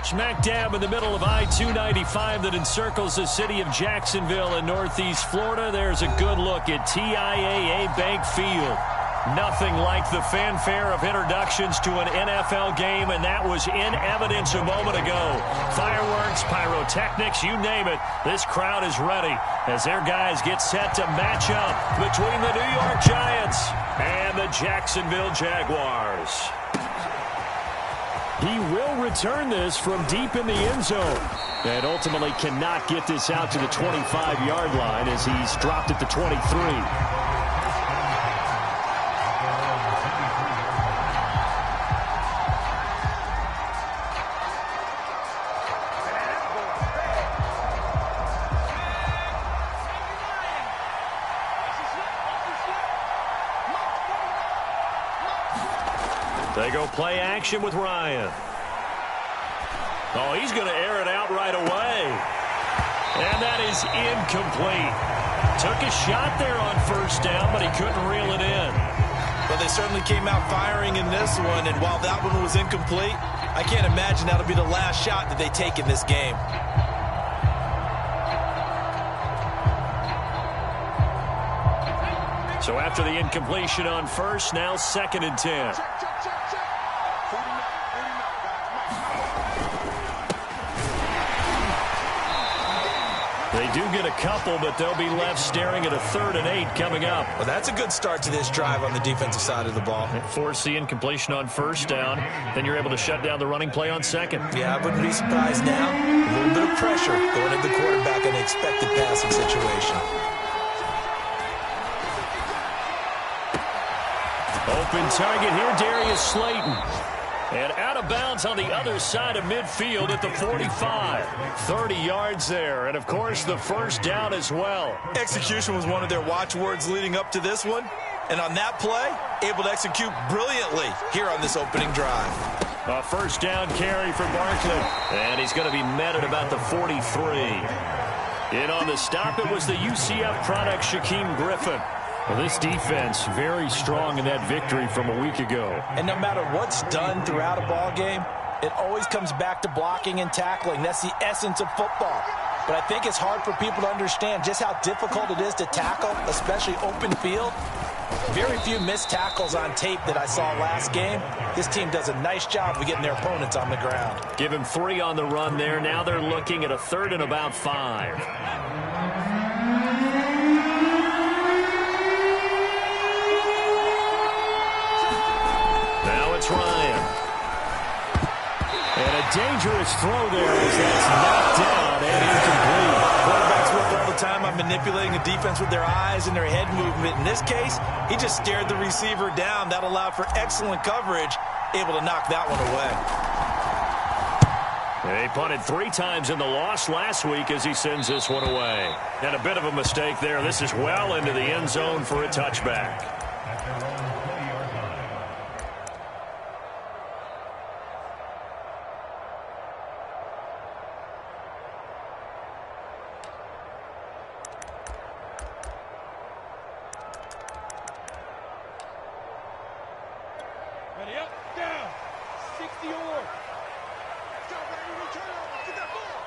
Smack dab in the middle of I-295 that encircles the city of Jacksonville in northeast Florida. There's a good look at TIAA Bank Field. Nothing like the fanfare of introductions to an NFL game, and that was in evidence a moment ago. Fireworks, pyrotechnics, you name it. This crowd is ready as their guys get set to match up between the New York Giants and the Jacksonville Jaguars. He will return this from deep in the end zone and ultimately cannot get this out to the 25-yard line as he's dropped at the 23. They go play action with Ryan. Oh, he's going to air it out right away. And that is incomplete. Took a shot there on first down, but he couldn't reel it in. Well, they certainly came out firing in this one, and while that one was incomplete, I can't imagine that'll be the last shot that they take in this game. So after the incompletion on first, now 2nd and 10. They do get a couple, but they'll be left staring at a 3rd and 8 coming up. Well, that's a good start to this drive on the defensive side of the ball. Force the incompletion on first down. Then you're able to shut down the running play on second. Yeah, I wouldn't be surprised now. A little bit of pressure going at the quarterback in an expected passing situation. Open target here, Darius Slayton. And out of bounds on the other side of midfield at the 45. 30 yards there, and of course the first down as well. Execution was one of their watchwords leading up to this one. And on that play, able to execute brilliantly here on this opening drive. A first down carry for Barkley. And he's going to be met at about the 43. In on the stop, it was the UCF product, Shaquem Griffin. Well, this defense very strong in that victory from a week ago. And no matter what's done throughout a ball game, it always comes back to blocking and tackling. That's the essence of football. But I think it's hard for people to understand just how difficult it is to tackle, especially open field. Very few missed tackles on tape that I saw last game. This team does a nice job of getting their opponents on the ground. Give him 3 on the run there. Now they're looking at a 3rd and about 5. It's Ryan. And a dangerous throw there as that's knocked down and incomplete. Quarterbacks work all the time on manipulating the defense with their eyes and their head movement. In this case, he just stared the receiver down. That allowed for excellent coverage, able to knock that one away. They punted 3 times in the loss last week as he sends this one away. And a bit of a mistake there. This is well into the end zone for a touchback. Ready up, down, 60 or. Get that ball.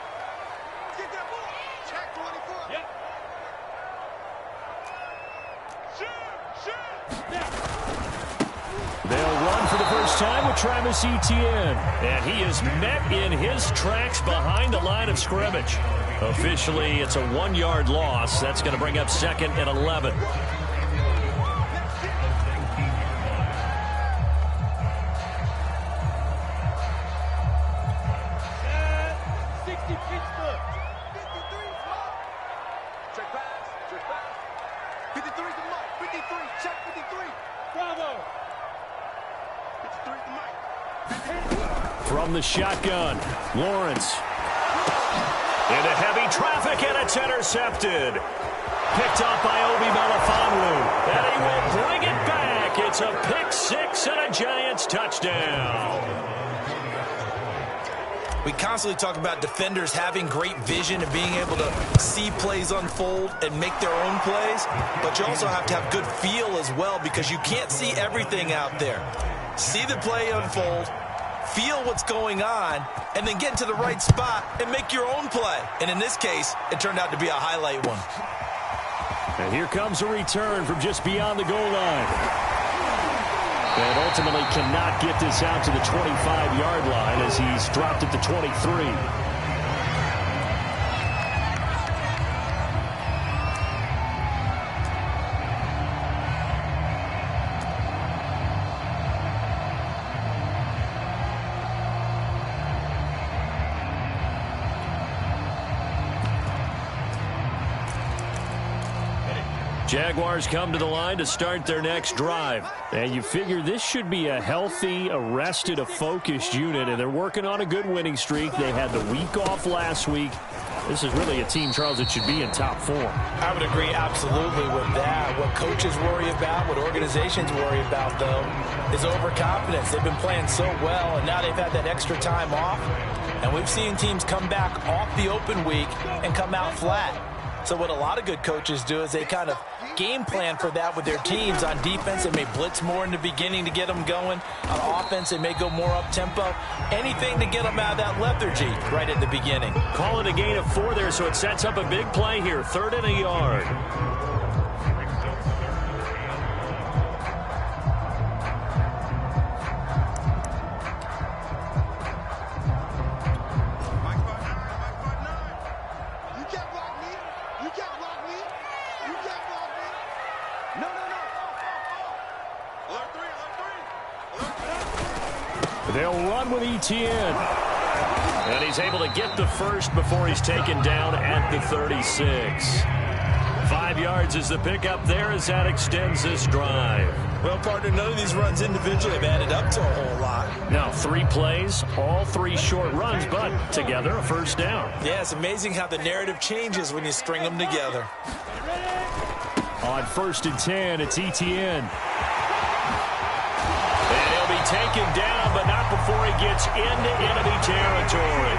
Get that ball. Check 24. Yep. Shoot. They'll run for the first time with Travis Etienne. And he is met in his tracks behind the line of scrimmage. Officially, it's a 1-yard loss. That's going to bring up 2nd and 11. From the shotgun, Lawrence. Into heavy traffic, and it's intercepted. Picked off by Obi Melifonwu. And he will bring it back. It's a pick-6 and a Giants touchdown. We constantly talk about defenders having great vision and being able to see plays unfold and make their own plays. But you also have to have good feel as well because you can't see everything out there. See the play unfold, feel what's going on, and then get into the right spot and make your own play. And in this case, it turned out to be a highlight one. And here comes a return from just beyond the goal line. And ultimately cannot get this out to the 25-yard line as he's dropped at the 23. Jaguars come to the line to start their next drive. And you figure this should be a healthy, a rested, a focused unit, and they're working on a good winning streak. They had the week off last week. This is really a team, Charles, that should be in top form. I would agree absolutely with that. What coaches worry about, what organizations worry about, though, is overconfidence. They've been playing so well, and now they've had that extra time off. And we've seen teams come back off the open week and come out flat. So what a lot of good coaches do is they kind of game plan for that with their teams. On defense, they may blitz more in the beginning to get them going. On offense, they may go more up-tempo. Anything to get them out of that lethargy right at the beginning. Call it a gain of 4 there, so it sets up a big play here. 3rd and a yard. They'll run with Etienne. And he's able to get the first before he's taken down at the 36. 5 yards is the pickup there as that extends this drive. Well, partner, none of these runs individually have added up to a whole lot. Now, 3 plays, all 3 short runs, but together a first down. Yeah, it's amazing how the narrative changes when you string them together. On 1st and 10, it's Etienne. Taken down, but not before he gets into enemy territory.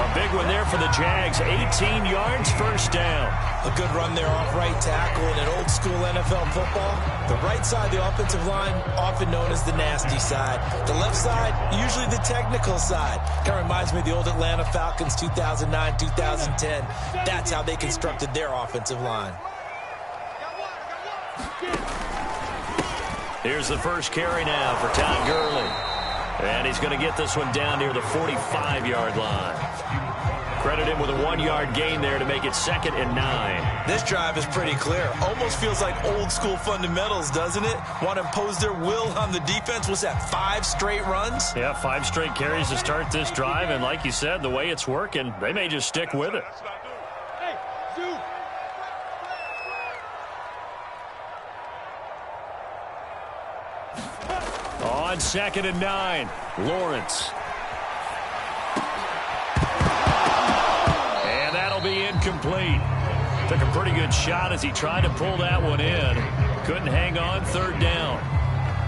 A big one there for the Jags. 18 yards, first down. A good run there off right tackle in an old school NFL football. The right side of the offensive line, often known as the nasty side. The left side, usually the technical side. Kind of reminds me of the old Atlanta Falcons 2009, 2010. That's how they constructed their offensive line. Here's the first carry now for Todd Gurley. And he's going to get this one down near the 45-yard line. Credit him with a 1-yard gain there to make it 2nd and 9. This drive is pretty clear. Almost feels like old school fundamentals, doesn't it? Want to impose their will on the defense. Was that 5 straight runs? Yeah, 5 straight carries to start this drive. And like you said, the way it's working, they may just stick with it. On 2nd and 9, Lawrence. And that'll be incomplete. Took a pretty good shot as he tried to pull that one in. Couldn't hang on, 3rd down.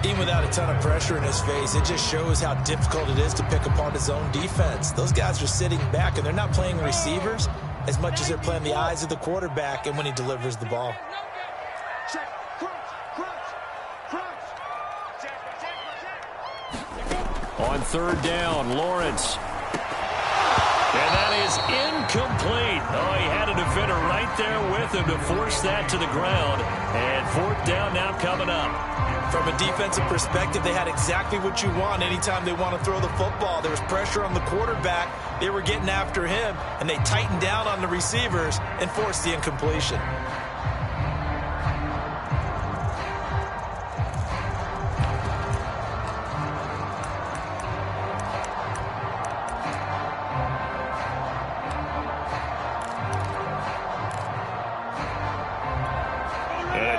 Even without a ton of pressure in his face, it just shows how difficult it is to pick apart his own defense. Those guys are sitting back, and they're not playing receivers as much as they're playing the eyes of the quarterback and when he delivers the ball. On 3rd down, Lawrence. And that is incomplete. Oh, he had a defender right there with him to force that to the ground. And 4th down now coming up. From a defensive perspective, they had exactly what you want anytime they want to throw the football. There was pressure on the quarterback. They were getting after him, and they tightened down on the receivers and forced the incompletion.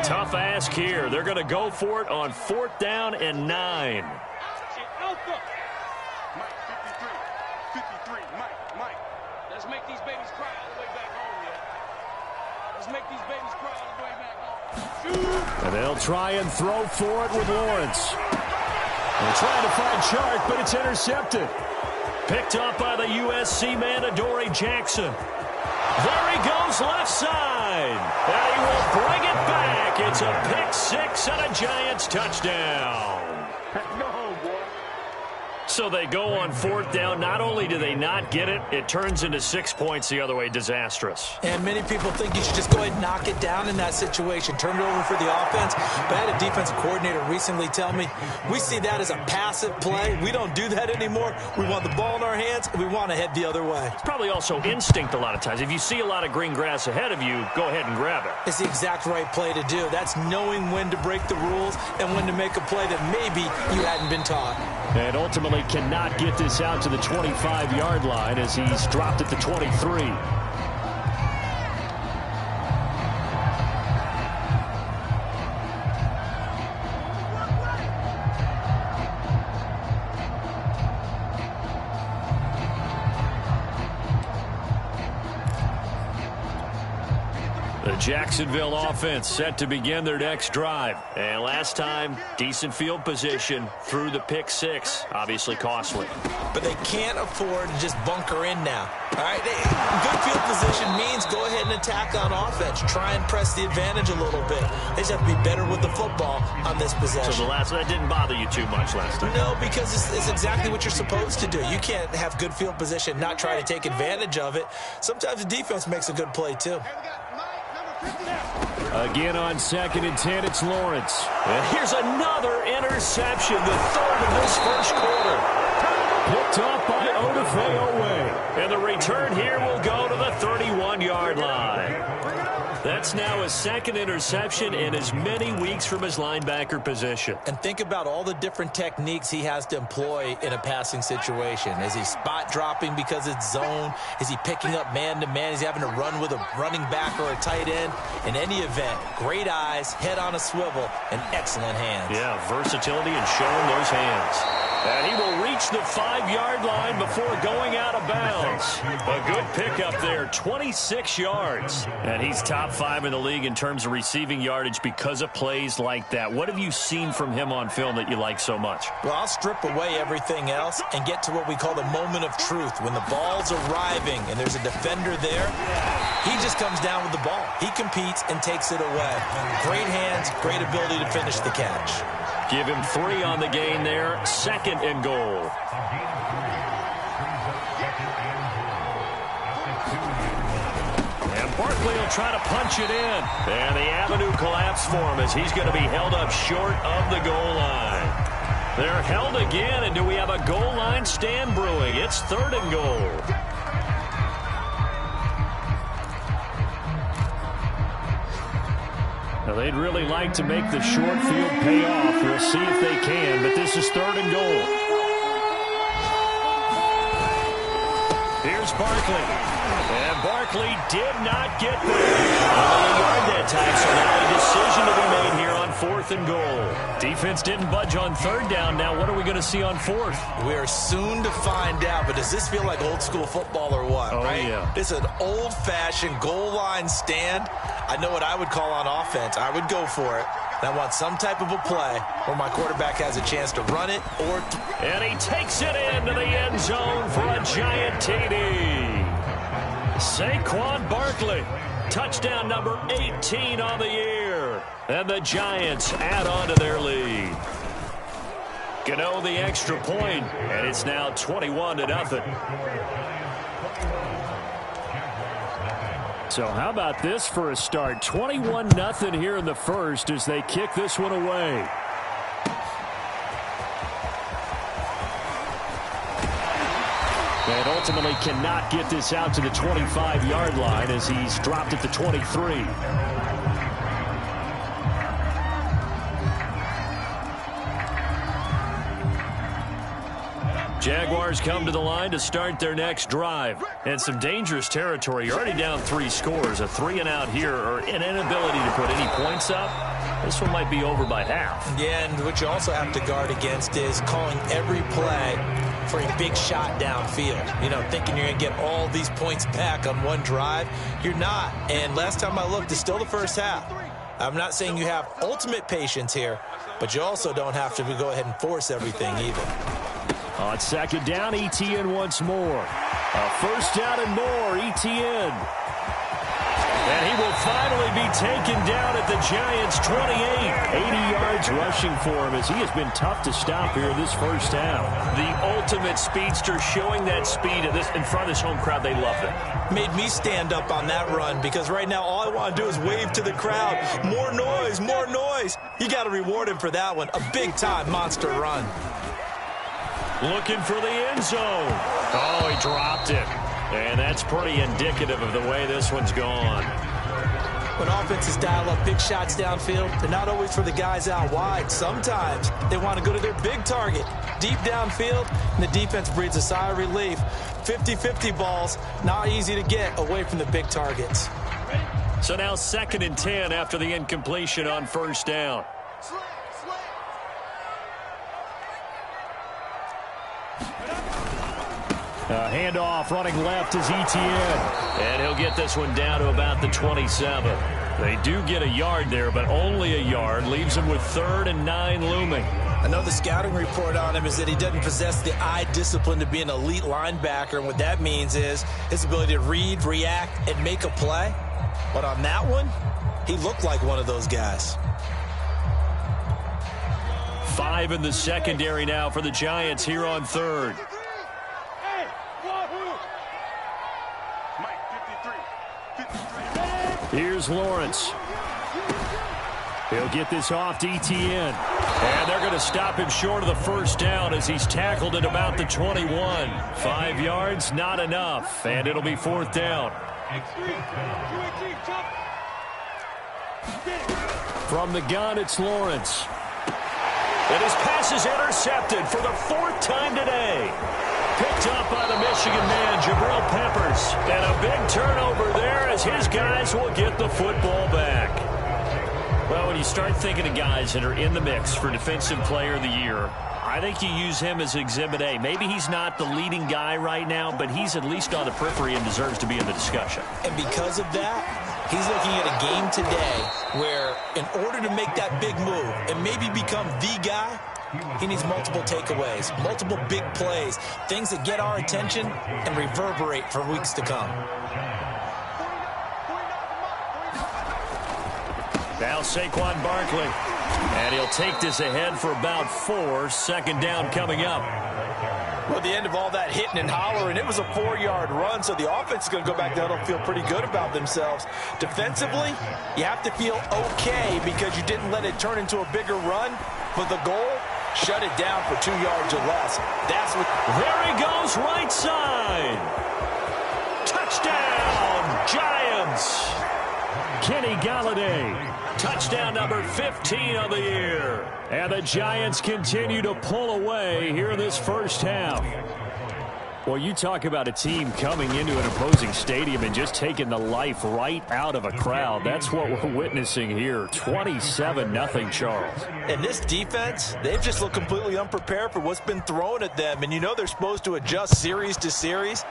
Tough ask here. They're going to go for it on 4th down and 9. Mike, 53, Mike. Let's make these babies cry all the way back home, yeah? Let's make these babies cry all the way back home. And they'll try and throw for it with Lawrence. They're trying to find Chark, but it's intercepted. Picked up by the USC man, Adoree Jackson. There he goes, left side. And he will bring it back. It's a pick 6 and a Giants touchdown. Go home, boy. So they go on 4th down. Not only do they not get it, it turns into 6 points the other way. Disastrous. And many people think you should just go ahead and knock it down in that situation. Turn it over for the offense. But I had a defensive coordinator recently tell me, we see that as a passive play. We don't do that anymore. We want the ball in our hands, and we want to head the other way. It's probably also instinct a lot of times. If you see a lot of green grass ahead of you, go ahead and grab it. It's the exact right play to do. That's knowing when to break the rules and when to make a play that maybe you hadn't been taught. And ultimately cannot get this out to the 25-yard line as he's dropped at the 23. The Jacksonville offense set to begin their next drive. And last time, decent field position through the pick 6. Obviously costly. But they can't afford to just bunker in now. All right, good field position means go ahead and attack on offense. Try and press the advantage a little bit. They just have to be better with the football on this possession. So that didn't bother you too much last time? No, because it's exactly what you're supposed to do. You can't have good field position, not try to take advantage of it. Sometimes the defense makes a good play, too. Again on 2nd and 10, it's Lawrence. And here's another interception, the 3rd of this first quarter. Picked off by Odafe. And the return here will go to the 31-yard line. That's now his 2nd interception in as many weeks from his linebacker position. And think about all the different techniques he has to employ in a passing situation. Is he spot dropping because it's zone? Is he picking up man-to-man? Is he having to run with a running back or a tight end? In any event, great eyes, head on a swivel, and excellent hands. Yeah, versatility and showing those hands. And he will reach the 5-yard line before going out of bounds. A good pickup there, 26 yards. And he's top 5 in the league in terms of receiving yardage because of plays like that. What have you seen from him on film that you like so much? Well, I'll strip away everything else and get to what we call the moment of truth. When the ball's arriving and there's a defender there, he just comes down with the ball. He competes and takes it away. Great hands, great ability to finish the catch. Give him 3 on the gain there. 2nd and goal. And Barkley will try to punch it in. And the avenue collapsed for him as he's going to be held up short of the goal line. They're held again, and do we have a goal line stand brewing? It's 3rd and goal. Now, they'd really like to make the short field pay off. We'll see if they can, but this is 3rd and goal. Here's Barkley. And Barkley did not get there. Only a yard that time, so now a decision to be made here on 4th and goal. Defense didn't budge on 3rd down. Now what are we going to see on 4th? We are soon to find out, but does this feel like old school football or what? Oh, right? Yeah. This is an old-fashioned goal line stand. I know what I would call on offense. I would go for it. And I want some type of a play where my quarterback has a chance to run it or... And he takes it into the end zone for a giant TD. Saquon Barkley, touchdown number 18 on the year. And the Giants add on to their lead. Gano the extra point, and it's now 21-0. So how about this for a start? 21-0 here in the first as they kick this one away. And ultimately cannot get this out to the 25-yard line as he's dropped at the 23. Jaguars come to the line to start their next drive. And some dangerous territory. You're already down 3 scores. A 3-and-out here or an inability to put any points up. This one might be over by half. Yeah, and what you also have to guard against is calling every play for a big shot downfield. You know, thinking you're going to get all these points back on one drive. You're not. And last time I looked, it's still the first half. I'm not saying you have ultimate patience here, but you also don't have to go ahead and force everything either. On 2nd down, Etienne once more. A 1st down and more, Etienne. And he will finally be taken down at the Giants' 28. 80 yards rushing for him as he has been tough to stop here this first half. The ultimate speedster, showing that speed in front of this home crowd. They love it. Made me stand up on that run because right now all I want to do is wave to the crowd. More noise, more noise. You got to reward him for that one. A big-time monster run. Looking for the end zone. Oh, he dropped it. And that's pretty indicative of the way this one's gone. When offenses dial up big shots downfield, they're not always for the guys out wide. Sometimes they want to go to their big target, deep downfield, and the defense breathes a sigh of relief. 50-50 balls, not easy to get away from the big targets. So now 2nd and 10 after the incompletion on first down. Handoff running left is Etienne. And he'll get this one down to about the 27. They do get a yard there, but only a yard. Leaves him with 3rd and 9 looming. I know the scouting report on him is that he doesn't possess the eye discipline to be an elite linebacker. And what that means is his ability to read, react, and make a play. But on that one, he looked like one of those guys. 5 in the secondary now for the Giants here on 3rd. Here's Lawrence. He'll get this off to Etienne. And they're going to stop him short of the first down as he's tackled at about the 21. 5 yards, not enough. And it'll be 4th down. From the gun, it's Lawrence. And his pass is intercepted for the 4th time today. Picked up by the Michigan man, Jabril Peppers. And a big turnover there as his guys will get the football back. Well, when you start thinking of guys that are in the mix for Defensive Player of the Year, I think you use him as Exhibit A. Maybe he's not the leading guy right now, but he's at least on the periphery and deserves to be in the discussion. And because of that, he's looking at a game today where in order to make that big move and maybe become the guy, he needs multiple takeaways, multiple big plays, things that get our attention and reverberate for weeks to come. Now Saquon Barkley. And he'll take this ahead for about 4. 2nd down coming up. Well, at the end of all that hitting and hollering, it was a 4-yard run, so the offense is going to go back down and feel pretty good about themselves. Defensively, you have to feel okay because you didn't let it turn into a bigger run. But the goal, shut it down for 2 yards or less. That's what. There he goes, right side. Touchdown, Giants. Kenny Galladay. Touchdown number 15 of the year. And the Giants continue to pull away here in this first half. Well, you talk about a team coming into an opposing stadium and just taking the life right out of a crowd. That's what we're witnessing here. 27-0, Charles. And this defense, they've just looked completely unprepared for what's been thrown at them. And you know they're supposed to adjust series to series.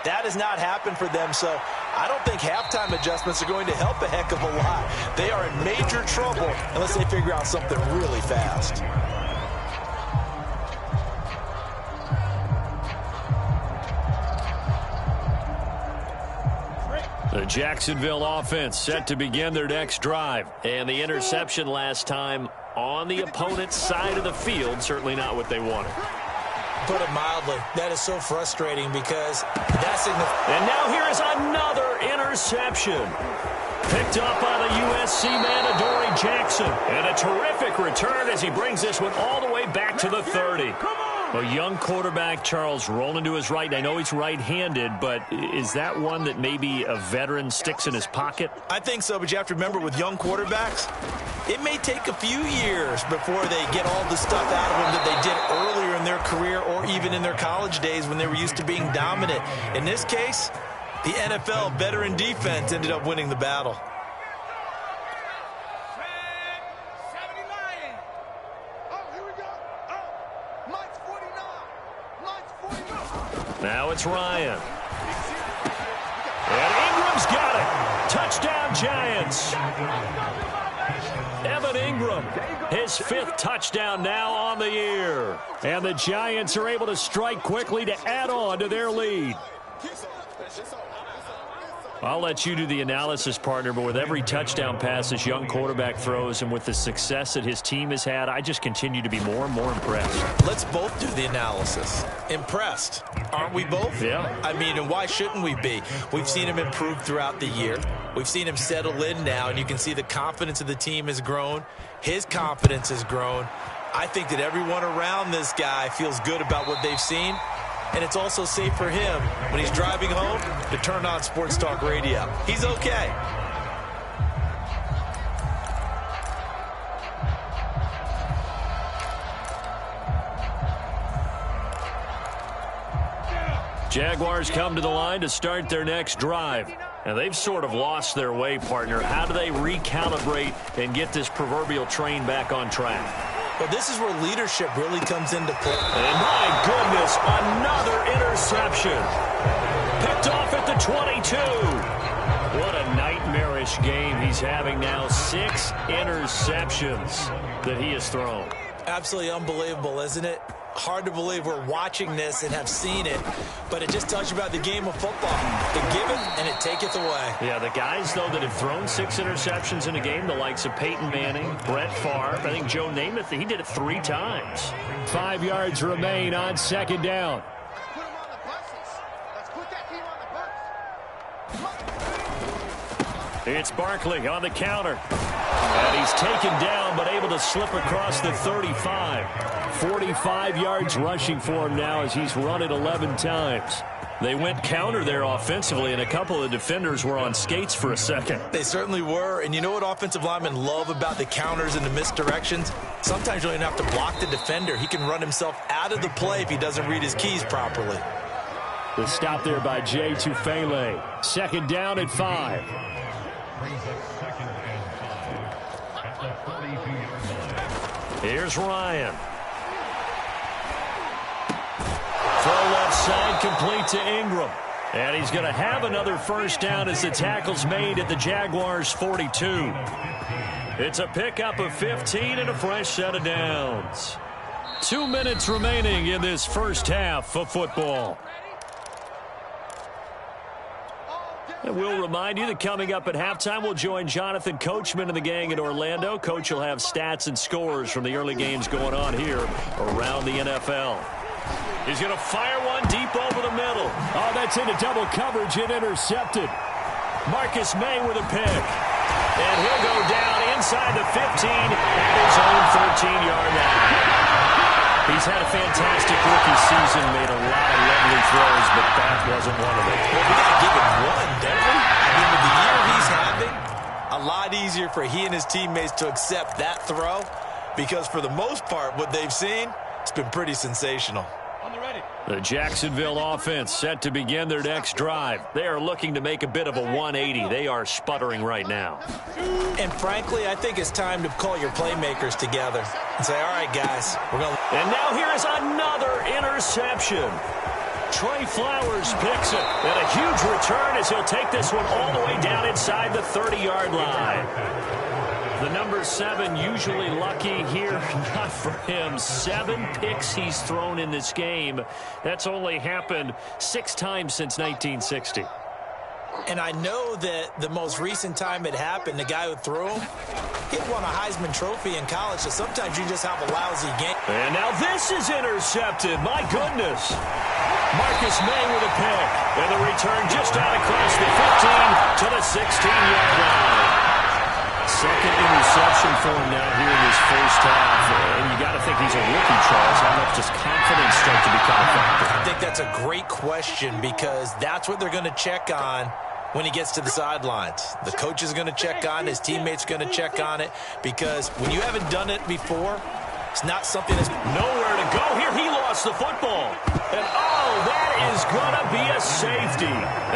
That has not happened for them, so I don't think halftime adjustments are going to help a heck of a lot. They are in major trouble unless they figure out something really fast. The Jacksonville offense set to begin their next drive. And the interception last time on the opponent's side of the field, certainly not what they wanted. Put it mildly, that is so frustrating because that's significant. And now here is another interception. Picked up by the USC man, Adoree Jackson. And a terrific return as he brings this one all the way back to the 30. A young quarterback, Charles, rolling to his right. I know he's right-handed, but is that one that maybe a veteran sticks in his pocket? I think so, but you have to remember with young quarterbacks, it may take a few years before they get all the stuff out of them that they did earlier in their career or even in their college days when they were used to being dominant. In this case, the NFL veteran defense ended up winning the battle. Now it's Ryan. And Ingram's got it. Touchdown, Giants. Evan Ingram, his 5th touchdown now on the year. And the Giants are able to strike quickly to add on to their lead. I'll let you do the analysis, partner, but with every touchdown pass this young quarterback throws and with the success that his team has had, I just continue to be more and more impressed. Let's both do the analysis. Impressed. Aren't we both? Yeah. I mean, and why shouldn't we be? We've seen him improve throughout the year. We've seen him settle in now, and you can see the confidence of the team has grown. His confidence has grown. I think that everyone around this guy feels good about what they've seen. And it's also safe for him when he's driving home to turn on Sports Talk Radio. He's okay. Jaguars come to the line to start their next drive. And they've sort of lost their way, partner. How do they recalibrate and get this proverbial train back on track? Well, this is where leadership really comes into play. And my goodness, another interception. Picked off at the 22. What a nightmarish game he's having now. 6 interceptions that he has thrown. Absolutely unbelievable, isn't it? Hard to believe we're watching this and have seen it, but it just tells you about the game of football. The giveth and it taketh away. Yeah, the guys, though, that have thrown 6 interceptions in a game, the likes of Peyton Manning, Brett Favre, I think Joe Namath, he did it 3 times. 5 yards remain on second down. Put him on the buses. Let's put that team on the bus. It's Barkley on the counter. And he's taken down, but able to slip across the 35. 45 yards rushing for him now as he's run it 11 times. They went counter there offensively, and a couple of defenders were on skates for a second. They certainly were, and you know what offensive linemen love about the counters and the misdirections? Sometimes you don't even have to block the defender. He can run himself out of the play if he doesn't read his keys properly. The stop there by Jay Tufele. Second down at 5. Here's Ryan. Throw left side, complete to Ingram. And he's going to have another first down as the tackle's made at the Jaguars' 42. It's a pickup of 15 and a fresh set of downs. 2 minutes remaining in this first half of football. And we'll remind you that coming up at halftime, we'll join Jonathan Coachman and the gang in Orlando. Coach will have stats and scores from the early games going on here around the NFL. He's going to fire one deep over the middle. Oh, that's into double coverage and intercepted. Marcus May with a pick. And he'll go down inside the 15 at his own 13-yard line. He's had a fantastic rookie season, made a lot of lovely throws, but that wasn't one of them. Well, we got to give him one, don't we? I mean, with the year he's having, a lot easier for he and his teammates to accept that throw because for the most part, what they've seen, it's been pretty sensational. The Jacksonville offense set to begin their next drive. They are looking to make a bit of a 180. They are sputtering right now. And frankly, I think it's time to call your playmakers together and say, all right, guys, we're going to... And now here is another interception. Trey Flowers picks it. And a huge return as he'll take this one all the way down inside the 30-yard line. The number 7 usually lucky here, not for him. 7 picks he's thrown in this game. That's only happened 6 times since 1960. And I know that the most recent time it happened, the guy who threw him, he won a Heisman Trophy in college, so sometimes you just have a lousy game. And now this is intercepted. My goodness. Marcus May with a pick. And the return just out across the 15 to the 16-yard line. Second interception for him now here in this first half. And you got to think he's a rookie, Charles. How much does confidence start to become a factor? I think that's a great question because that's what they're going to check on when he gets to the sidelines. The coach is going to check on it. His teammates are going to check on it because when you haven't done it before, it's not something that's... Nowhere to go here. He lost the football. And, oh, that is going to be a safety.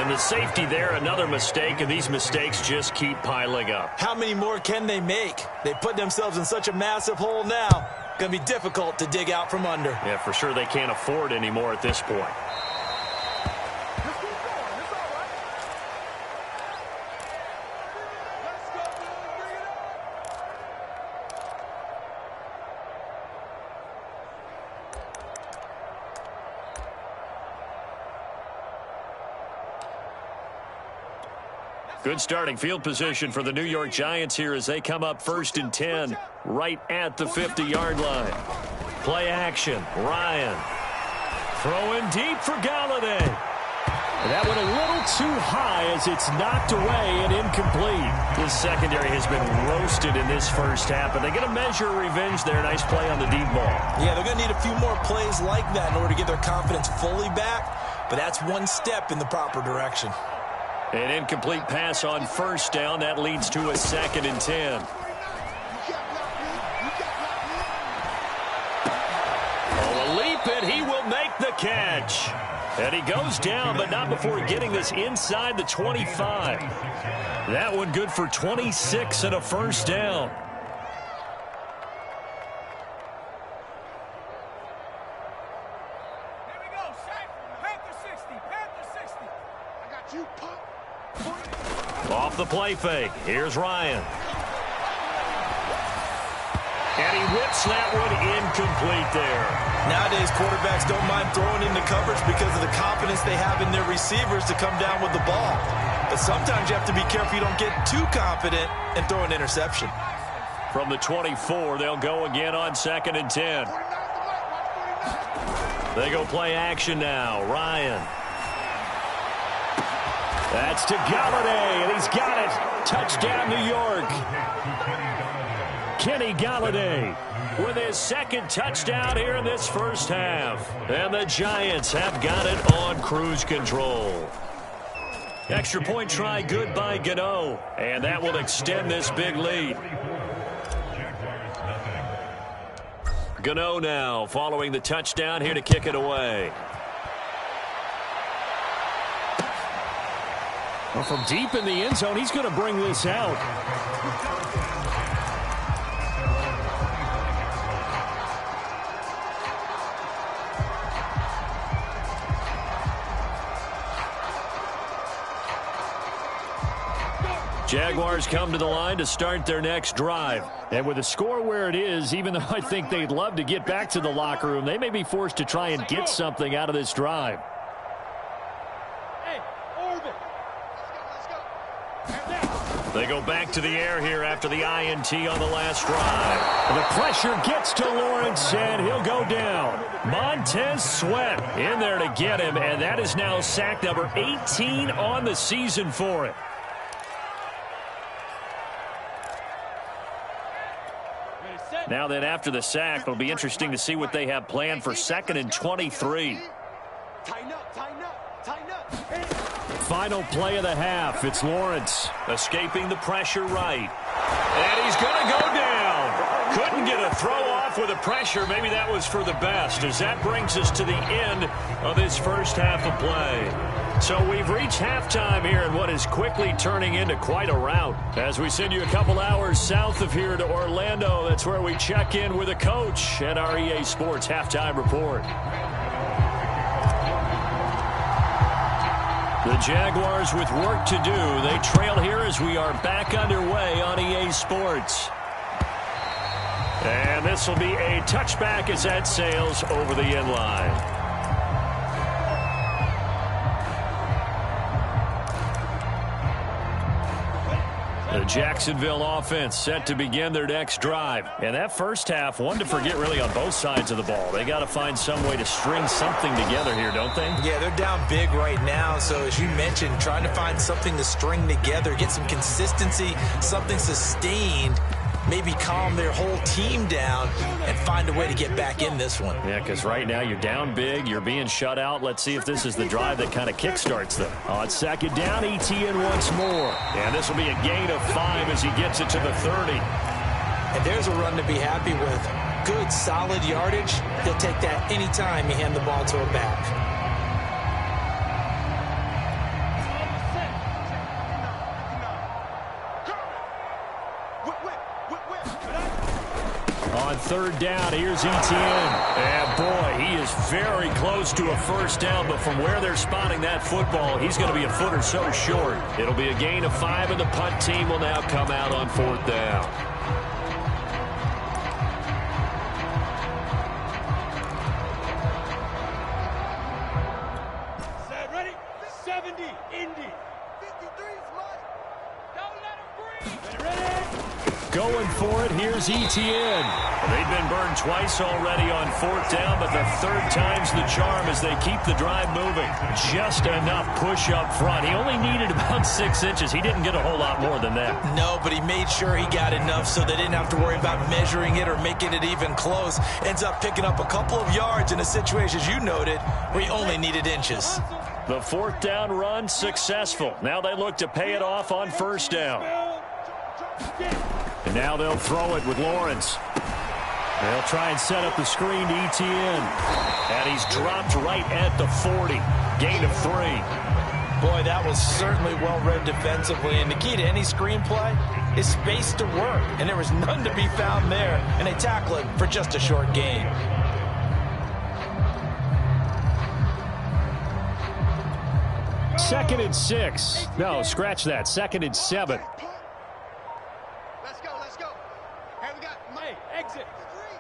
And the safety there, another mistake, and these mistakes just keep piling up. How many more can they make? They put themselves in such a massive hole now. Going to be difficult to dig out from under. Yeah, for sure they can't afford anymore at this point. Good starting field position for the New York Giants here as they come up 1st and 10 right at the 50-yard line. Play action. Ryan throwing deep for Galladay. That went a little too high as it's knocked away and incomplete. This secondary has been roasted in this first half, but they get a measure of revenge there. Nice play on the deep ball. Yeah, they're going to need a few more plays like that in order to get their confidence fully back, but that's one step in the proper direction. An incomplete pass on 1st down. That leads to a 2nd and 10. Oh, a leap, and he will make the catch. And he goes down, but not before getting this inside the 25. That one good for 26 and a 1st down. Here we go, Shaq. Panther 60. Panther 60. I got you, Pop. Off the play fake. Here's Ryan. And he whips that one incomplete there. Nowadays, quarterbacks don't mind throwing into coverage because of the confidence they have in their receivers to come down with the ball. But sometimes you have to be careful you don't get too confident and throw an interception. From the 24, they'll go again on 2nd and 10. They go play action now. Ryan. That's to Galladay, and he's got it. Touchdown, New York. Kenny Galladay with his 2nd touchdown here in this first half. And the Giants have got it on cruise control. Extra point try good by Gano, and that will extend this big lead. Gano now following the touchdown here to kick it away. Well, from deep in the end zone, he's going to bring this out. Jaguars come to the line to start their next drive. And with the score where it is, even though I think they'd love to get back to the locker room, they may be forced to try and get something out of this drive. They go back to the air here after the INT on the last drive. The pressure gets to Lawrence, and he'll go down. Montez Sweat in there to get him, and that is now sack number 18 on the season for it. Now then, after the sack, it'll be interesting to see what they have planned for 2nd and 23. Tighten up, tighten up, tighten up. Final play of the half. It's Lawrence escaping the pressure right. And he's going to go down. Couldn't get a throw off with the pressure. Maybe that was for the best, as that brings us to the end of this first half of play. So we've reached halftime here in what is quickly turning into quite a rout. As we send you a couple hours south of here to Orlando, that's where we check in with a coach at our EA Sports Halftime Report. The Jaguars with work to do. They trail here as we are back underway on EA Sports. And this will be a touchback as that sails over the end line. The Jacksonville offense set to begin their next drive. And that first half, one to forget really on both sides of the ball. They got to find some way to string something together here, don't they? Yeah, they're down big right now. So as you mentioned, trying to find something to string together, get some consistency, something sustained, maybe calm their whole team down and find a way to get back in this one. Yeah, because right now you're down big, you're being shut out. Let's see if this is the drive that kind of kickstarts them. On 2nd down, ETN once more. And this will be a gain of 5 as he gets it to the 30. And there's a run to be happy with. Good, solid yardage. He'll take that anytime you hand the ball to a back. On 3rd down, here's ETN. And boy, he is very close to a first down, but from where they're spotting that football, he's going to be a foot or so short. It'll be a gain of 5, and the punt team will now come out on 4th down. Set, ready? 70, Indy. 53 is mine. it. Here's Etienne. They've been burned twice already on 4th down, but the 3rd time's the charm as they keep the drive moving. Just enough push up front. He only needed about 6 inches. He didn't get a whole lot more than that. No, but he made sure he got enough so they didn't have to worry about measuring it or making it even close. Ends up picking up a couple of yards in a situation, as you noted, where he only needed inches. The 4th down run successful. Now they look to pay it off on 1st down. And now they'll throw it with Lawrence. They'll try and set up the screen to Etienne. And he's dropped right at the 40. Gain of 3. Boy, that was certainly well read defensively. And the key to any screenplay is space to work. And there was none to be found there. And they tackle it for just a short gain. Second and 6. No, scratch that. 2nd and 7. Let's go, let's go. Hey, we got Mike, exit.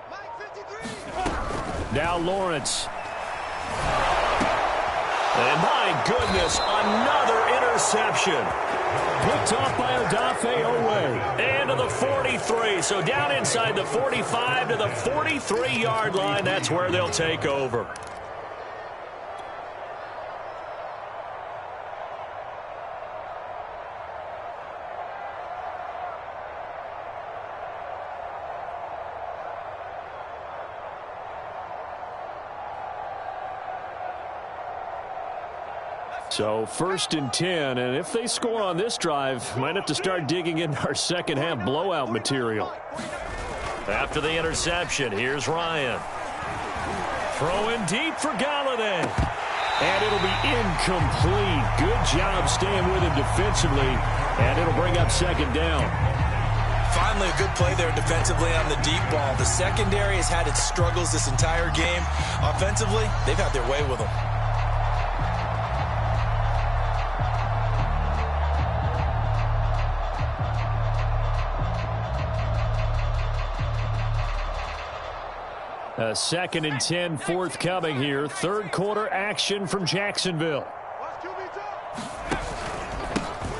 Mike 53. Now Lawrence. And my goodness, another interception. Picked off by Odafe Owe. And to the 43. So down inside the 45 to the 43-yard line. That's where they'll take over. So 1st and 10, and if they score on this drive, might have to start digging into our second half blowout material. After the interception, here's Ryan. Throwing deep for Galladay. And it'll be incomplete. Good job staying with him defensively, and it'll bring up 2nd down. Finally, a good play there defensively on the deep ball. The secondary has had its struggles this entire game. Offensively, they've had their way with them. A 2nd and 10 forthcoming here. 3rd quarter action from Jacksonville.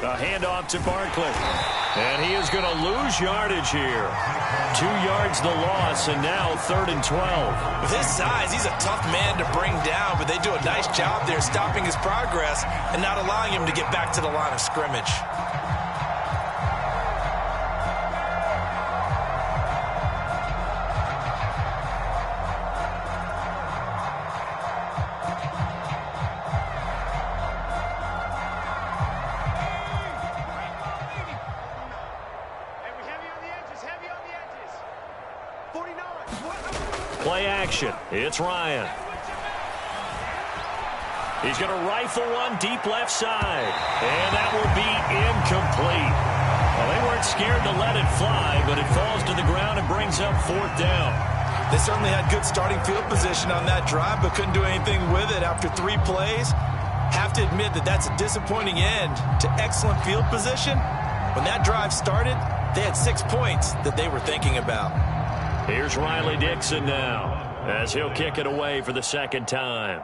A handoff to Barkley. And he is going to lose yardage here. 2 yards the loss, and now 3rd and 12. With his size, he's a tough man to bring down, but they do a nice job there stopping his progress and not allowing him to get back to the line of scrimmage. Play action. It's Ryan. He's going to rifle one deep left side. And that will be incomplete. Well, they weren't scared to let it fly, but it falls to the ground and brings up 4th down. They certainly had good starting field position on that drive, but couldn't do anything with it after 3 plays. Have to admit that that's a disappointing end to excellent field position. When that drive started, they had 6 points that they were thinking about. Here's Riley Dixon now as he'll kick it away for the 2nd time.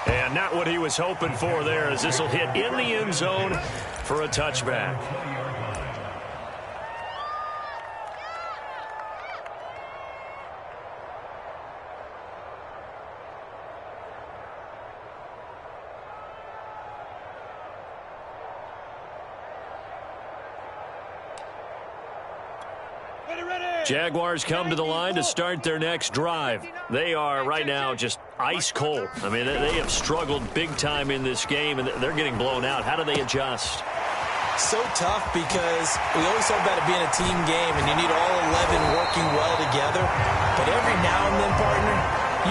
And not what he was hoping for there, as this will hit in the end zone for a touchback. Jaguars come to the line to start their next drive. They are right now just ice cold. I mean, they have struggled big time in this game, and they're getting blown out. How do they adjust? So tough, because we always talk about it being a team game, and you need all 11 working well together. But every now and then, partner,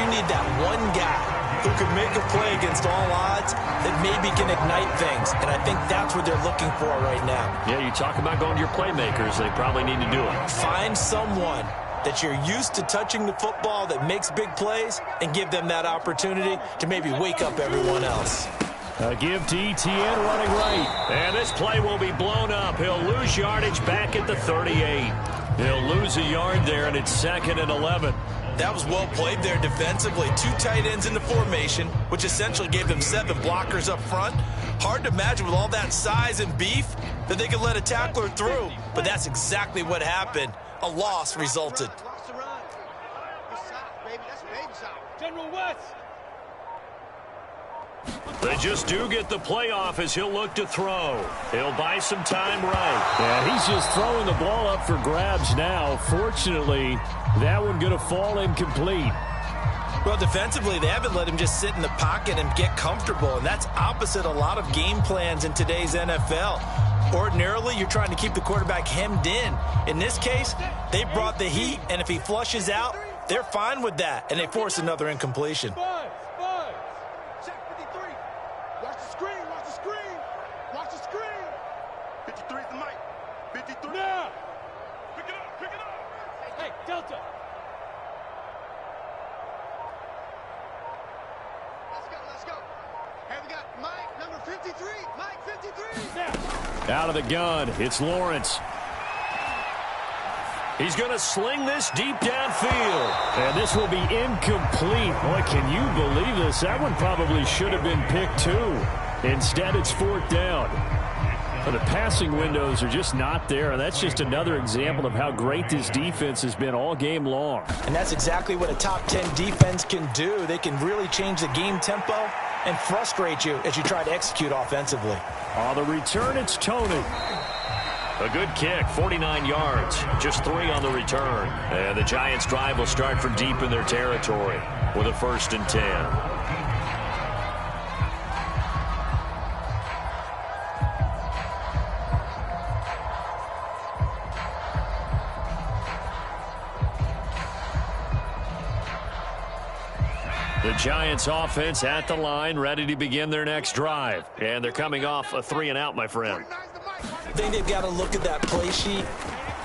you need that one guy who could make a play against all odds that maybe can ignite things. And I think that's what they're looking for right now. Yeah, you talk about going to your playmakers. They probably need to do it. Find someone that you're used to touching the football that makes big plays and give them that opportunity to maybe wake up everyone else. A give to Etienne running right. And this play will be blown up. He'll lose yardage back at the 38. He'll lose a yard there, and it's 2nd and 11. That was well played there defensively. 2 tight ends in the formation, which essentially gave them 7 blockers up front. Hard to imagine with all that size and beef that they could let a tackler through, but that's exactly what happened. A loss resulted. General West. They just do get the playoff as he'll look to throw. He'll buy some time right. Yeah, he's just throwing the ball up for grabs now. Fortunately, that one going to fall incomplete. Well, defensively, they haven't let him just sit in the pocket and get comfortable, and that's opposite a lot of game plans in today's NFL. Ordinarily, you're trying to keep the quarterback hemmed in. In this case, they brought the heat, and if he flushes out, they're fine with that, and they force another incompletion. Five. Check 53. Watch the screen. Watch the screen. 53 is the mic. 53. Now. Pick it up. Hey, Delta. Let's go. Hey, we got Mike, number 53. Mike, 53. Now. Out of the gun, it's Lawrence. He's going to sling this deep downfield. And this will be incomplete. Boy, can you believe this? That one probably should have been picked too. Instead, it's 4th down. But the passing windows are just not there. And that's just another example of how great this defense has been all game long. And that's exactly what a top 10 defense can do. They can really change the game tempo and frustrate you as you try to execute offensively. On the return, it's Tony. A good kick, 49 yards, just 3 on the return. And the Giants' drive will start from deep in their territory with a 1st and 10. The Giants offense at the line, ready to begin their next drive. And they're coming off a 3-and-out, my friend. I think they've got to look at that play sheet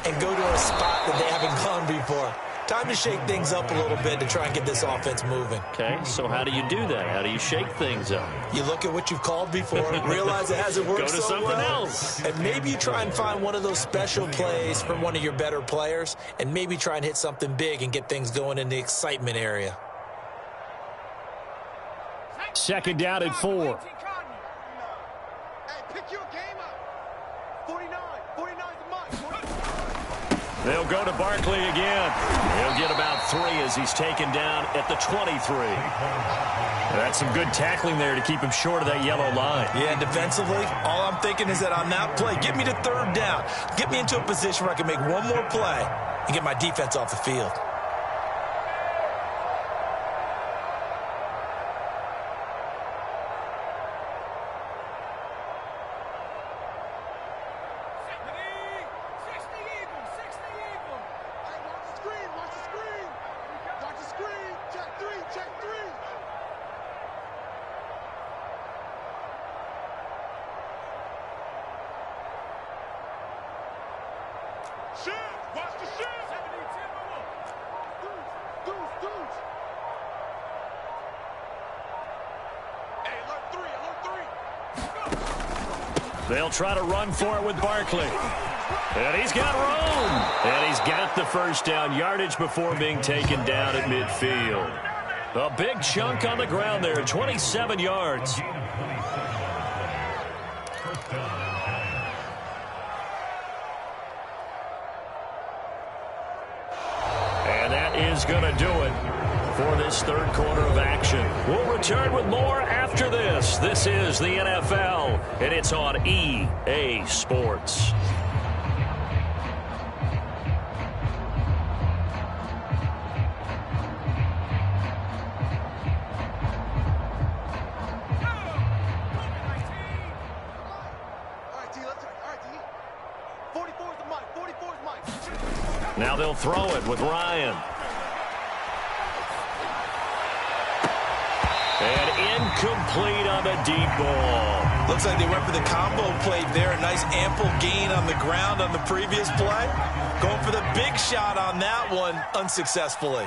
and go to a spot that they haven't gone before. Time to shake things up a little bit to try and get this offense moving. Okay, so how do you do that? How do you shake things up? You look at what you've called before, realize it hasn't worked so well. Go to something else. And maybe you try and find one of those special plays from one of your better players, and maybe try and hit something big and get things going in the excitement area. 2nd down and 4. Hey, pick your game up. 49 the mic. They'll go to Barkley again. He'll get about 3 as he's taken down at the 23. That's some good tackling there to keep him short of that yellow line. Yeah, defensively, all I'm thinking is that on that play, get me to 3rd down. Get me into a position where I can make one more play and get my defense off the field. Watch the shift. Deuce. Hey, alert 3. They'll try to run for it with Barkley. And he's got room. And he's got the 1st down yardage before being taken down at midfield. A big chunk on the ground there, 27 yards. And that is going to do it for this 3rd quarter of action. We'll return with more after this. This is the NFL, and it's on EA Sports. Now they'll throw it with Ryan. And incomplete on the deep ball. Looks like they went for the combo play there. A nice ample gain on the ground on the previous play. Going for the big shot on that one unsuccessfully.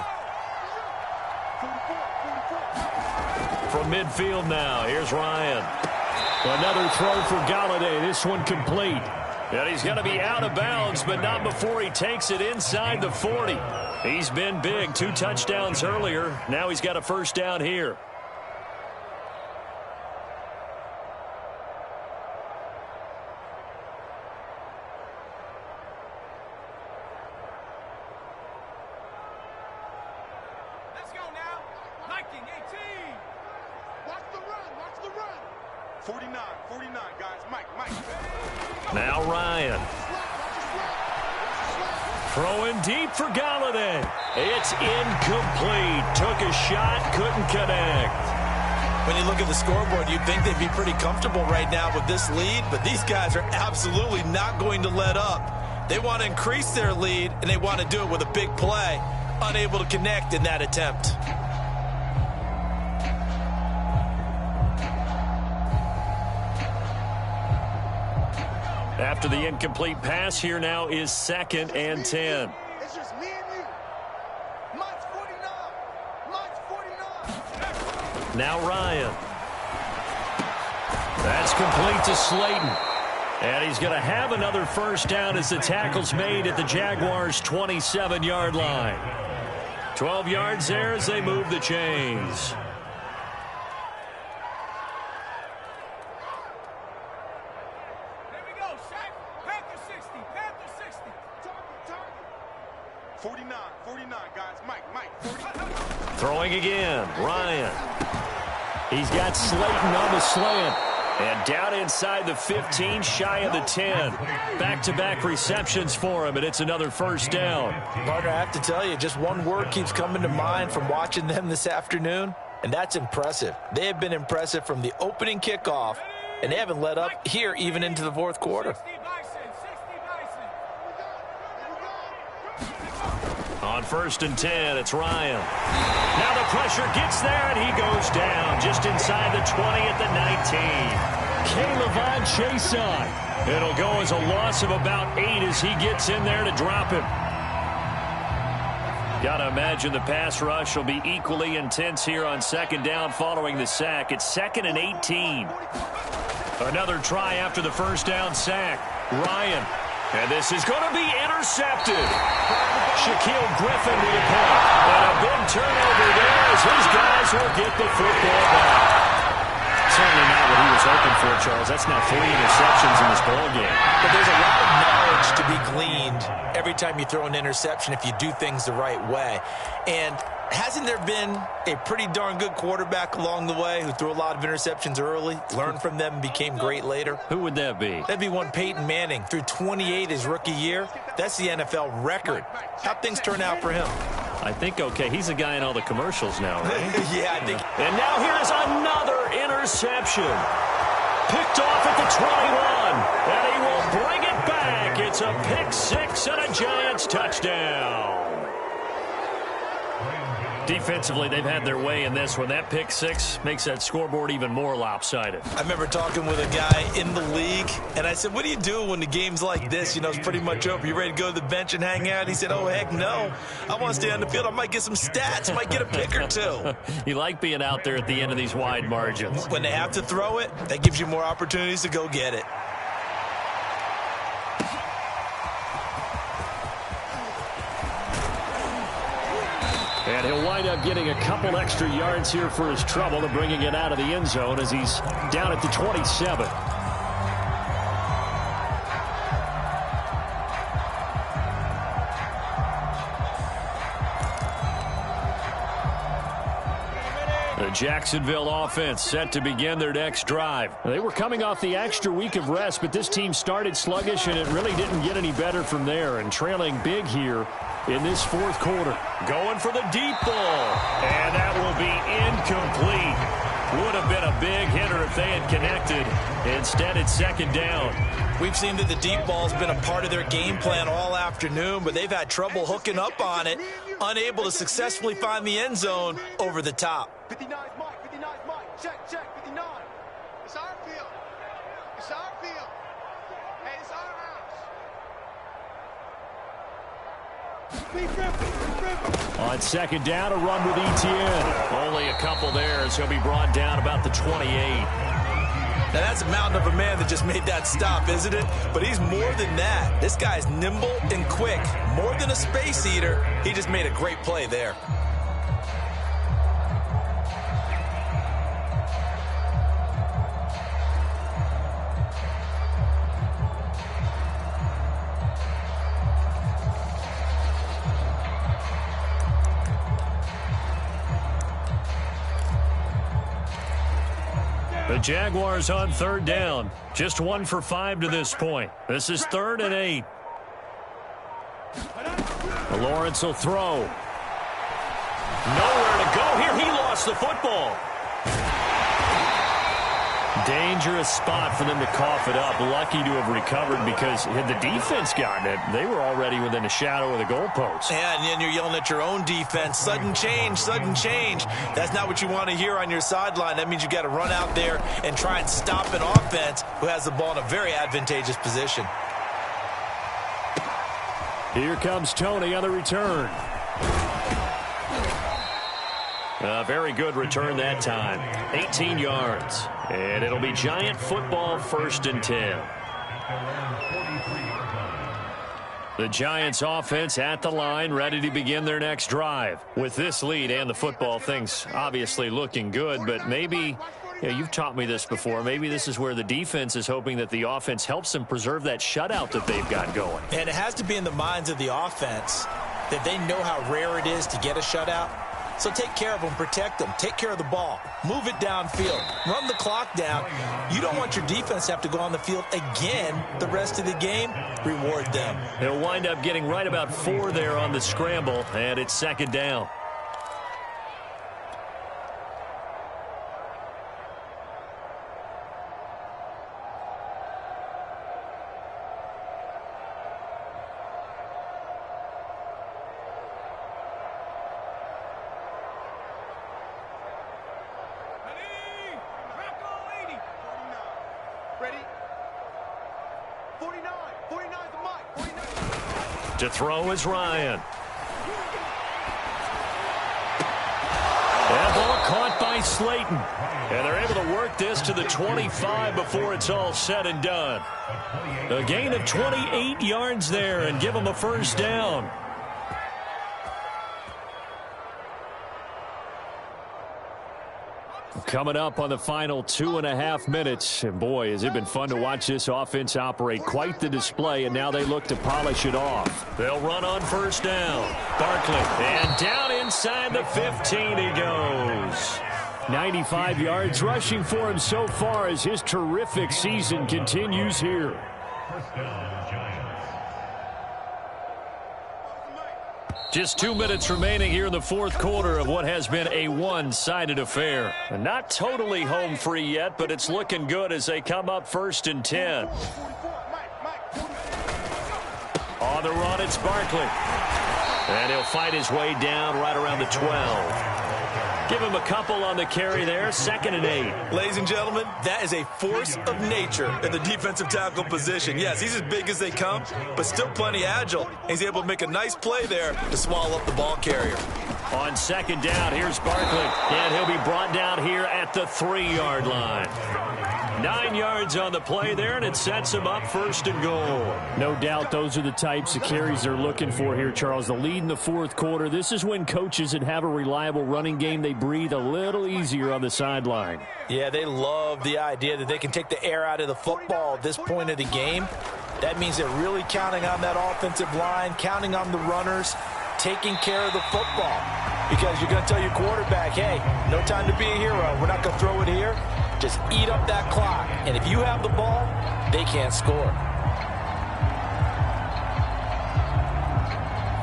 From midfield now, here's Ryan. Another throw for Galladay. This one complete. And he's going to be out of bounds, but not before he takes it inside the 40. He's been big. 2 touchdowns earlier. Now he's got a first down here. Let's go now. Liking 18. Watch the run. Watch the run. 49, guys. Mike. Now Ryan. Throwing deep for Galladay. It's incomplete. Took a shot, couldn't connect. When you look at the scoreboard, you'd think they'd be pretty comfortable right now with this lead, but these guys are absolutely not going to let up. They want to increase their lead, and they want to do it with a big play. Unable to connect in that attempt. After the incomplete pass, here now is 2nd and 10. It's just me and you. Mike's 49. Now Ryan. That's complete to Slayton. And he's going to have another first down as the tackle's made at the Jaguars' 27-yard line. 12 yards there as they move the chains. Panther 60. Target. 49, guys. Mike. 40. Throwing again, Ryan. He's got Slayton on the slant. And down inside the 15, shy of the 10. Back-to-back receptions for him, and it's another first down. Partner, I have to tell you, just one word keeps coming to mind from watching them this afternoon, and that's impressive. They have been impressive from the opening kickoff, and they haven't let up here even into the fourth quarter. On 1st and 10, it's Ryan. Now the pressure gets there, and he goes down just inside the 20 at the 19. K'Lavon Chason. It'll go as a loss of about 8 as he gets in there to drop him. Got to imagine the pass rush will be equally intense here on 2nd down following the sack. It's 2nd and 18. Another try after the first down sack. Ryan. And this is going to be intercepted. Shaquille Griffin with a punt. And a big turnover there as his guys will get the football back. Certainly not what he was hoping for, Charles. That's now 3 interceptions in this ballgame. But there's a lot of knowledge to be gleaned every time you throw an interception if you do things the right way. And hasn't there been a pretty darn good quarterback along the way who threw a lot of interceptions early, learned from them, and became great later? Who would that be? That'd be one Peyton Manning. Threw 28 his rookie year. That's the NFL record. How'd things turn out for him? I think, okay, he's a guy in all the commercials now, right? Yeah, I think. And now here's another interception. Picked off at the 21. And he will bring it back. It's a pick 6 and a Giants touchdown. Defensively, they've had their way in this one. That pick 6 makes that scoreboard even more lopsided. I remember talking with a guy in the league, and I said, what do you do when the game's like this? You know, it's pretty much over. You ready to go to the bench and hang out? He said, oh, heck no. I want to stay on the field. I might get some stats. Might get a pick or 2. You like being out there at the end of these wide margins. When they have to throw it, that gives you more opportunities to go get it. And he'll wind up getting a couple extra yards here for his trouble and bringing it out of the end zone as he's down at the 27. The Jacksonville offense set to begin their next drive. They were coming off the extra week of rest, but this team started sluggish, and it really didn't get any better from there, and trailing big here in this fourth quarter. Going for the deep ball, and that will be incomplete. Would have been a big hitter if they had connected. Instead, it's 2nd down. We've seen that the deep ball's been a part of their game plan all afternoon, but they've had trouble hooking up on it, unable to successfully find the end zone over the top. 59's Mike. 59's Mike. Check. 59. It's our field. It's our field. Hey, it's our house. On 2nd down, a run with Etienne. Only a couple there as he'll be brought down about the 28. Now, that's a mountain of a man that just made that stop, isn't it? But he's more than that. This guy's nimble and quick. More than a space eater, he just made a great play there. The Jaguars on third down. Just 1 for 5 to this point. This is 3rd and 8. Lawrence will throw. Nowhere to go here. He lost the football. Dangerous spot for them to cough it up. Lucky to have recovered because had the defense gotten it, they were already within a shadow of the goalpost. Yeah, and then you're yelling at your own defense. Sudden change, sudden change. That's not what you want to hear on your sideline. That means you got to run out there and try and stop an offense who has the ball in a very advantageous position. Here comes Tony on the return. A very good return that time. 18 yards. And it'll be Giant football, 1st and 10. The Giants offense at the line, ready to begin their next drive. With this lead and the football, things obviously looking good, but maybe, you've taught me this before, maybe this is where the defense is hoping that the offense helps them preserve that shutout that they've got going. And it has to be in the minds of the offense that they know how rare it is to get a shutout. So take care of them, protect them, take care of the ball, move it downfield, run the clock down. You don't want your defense to have to go on the field again the rest of the game. Reward them. They'll wind up getting right about 4 there on the scramble, and it's 2nd down. To throw is Ryan. That ball caught by Slayton. And they're able to work this to the 25 before it's all said and done. A gain of 28 yards there and give them a 1st down. Coming up on the final 2.5 minutes. And boy, has it been fun to watch this offense operate. Quite the display, and now they look to polish it off. They'll run on 1st down. Barkley, and down inside the 15 he goes. 95 yards rushing for him so far as his terrific season continues here. Just 2 minutes remaining here in the 4th quarter of what has been a one-sided affair. And not totally home free yet, but it's looking good as they come up 1st and 10. On the run, it's Barkley. And he'll fight his way down right around the 12. Give him a couple on the carry there. 2nd and 8. Ladies and gentlemen, that is a force of nature in the defensive tackle position. Yes, he's as big as they come, but still plenty agile. He's able to make a nice play there to swallow up the ball carrier. On 2nd down, here's Barkley. And he'll be brought down here at the 3-yard line. 9 yards on the play there, and it sets him up 1st and goal. No doubt those are the types of carries they're looking for here, Charles. The lead in the 4th quarter. This is when coaches that have a reliable running game, they breathe a little easier on the sideline. Yeah, they love the idea that they can take the air out of the football at this point of the game. That means they're really counting on that offensive line, counting on the runners, taking care of the football. Because you're going to tell your quarterback, hey, no time to be a hero. We're not going to throw it here. Just eat up that clock. And if you have the ball, they can't score.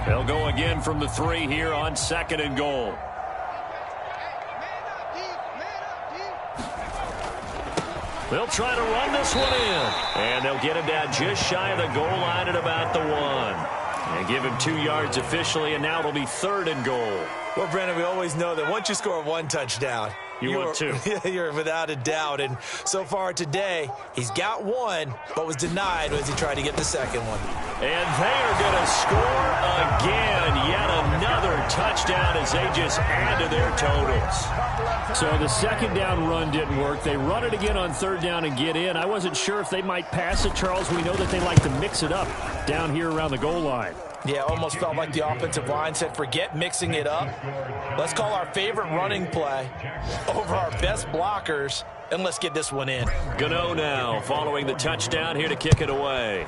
They'll go again from the 3 here on 2nd and goal. They'll try to run this one in. And they'll get him down just shy of the goal line at about the 1. And give him 2 yards officially, and now it'll be 3rd and goal. Well, Brandon, we always know that once you score 1 touchdown, You want two. You're without a doubt. And so far today, he's got one, but was denied as he tried to get the second one. And they are going to score again. Yet another touchdown as they just add to their totals. So the second down run didn't work. They run it again on third down and get in. I wasn't sure if they might pass it, Charles. We know that they like to mix it up down here around the goal line. Yeah, almost felt like the offensive line said, forget mixing it up. Let's call our favorite running play over our best blockers, and let's get this one in. Gano now following the touchdown here to kick it away.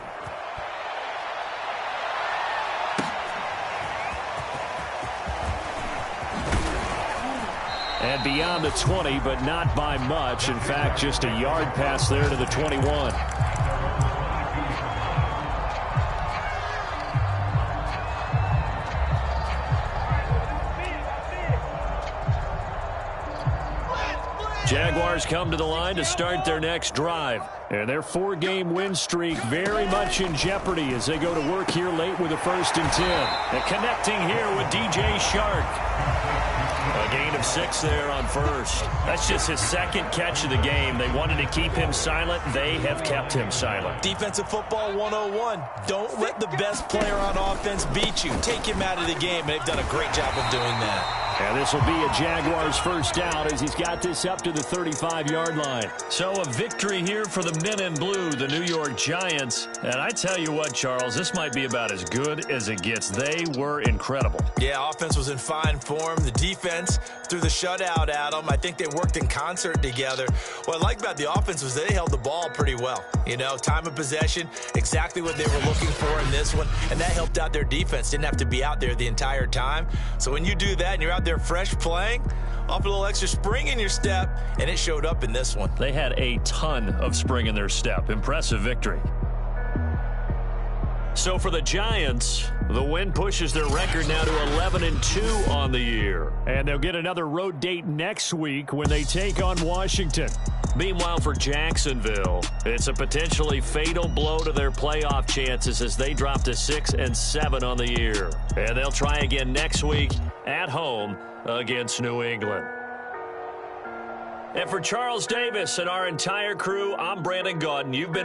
And beyond the 20, but not by much. In fact, just a yard pass there to the 21. Jaguars come to the line to start their next drive. And their 4-game win streak very much in jeopardy as they go to work here late with a 1st and 10. And connecting here with DJ Shark. A gain of 6 there on first. That's just his second catch of the game. They wanted to keep him silent. They have kept him silent. Defensive football 101. Don't let the best player on offense beat you. Take him out of the game. They've done a great job of doing that. And this will be a Jaguars first down as he's got this up to the 35-yard line. So a victory here for the men in blue, the New York Giants. And I tell you what, Charles, this might be about as good as it gets. They were incredible. Yeah, offense was in fine form. The defense threw the shutout at them. I think they worked in concert together. What I like about the offense was they held the ball pretty well. You know, time of possession, exactly what they were looking for in this one. And that helped out their defense. Didn't have to be out there the entire time. So when you do that and you're out there fresh playing, off a little extra spring in your step, and it showed up in this one. They had a ton of spring in their step. Impressive victory. So for the Giants, the win pushes their record now to 11-2 on the year. And they'll get another road date next week when they take on Washington. Meanwhile, for Jacksonville, it's a potentially fatal blow to their playoff chances as they drop to 6-7 on the year. And they'll try again next week at home against New England. And for Charles Davis and our entire crew, I'm Brandon Gaudin. You've been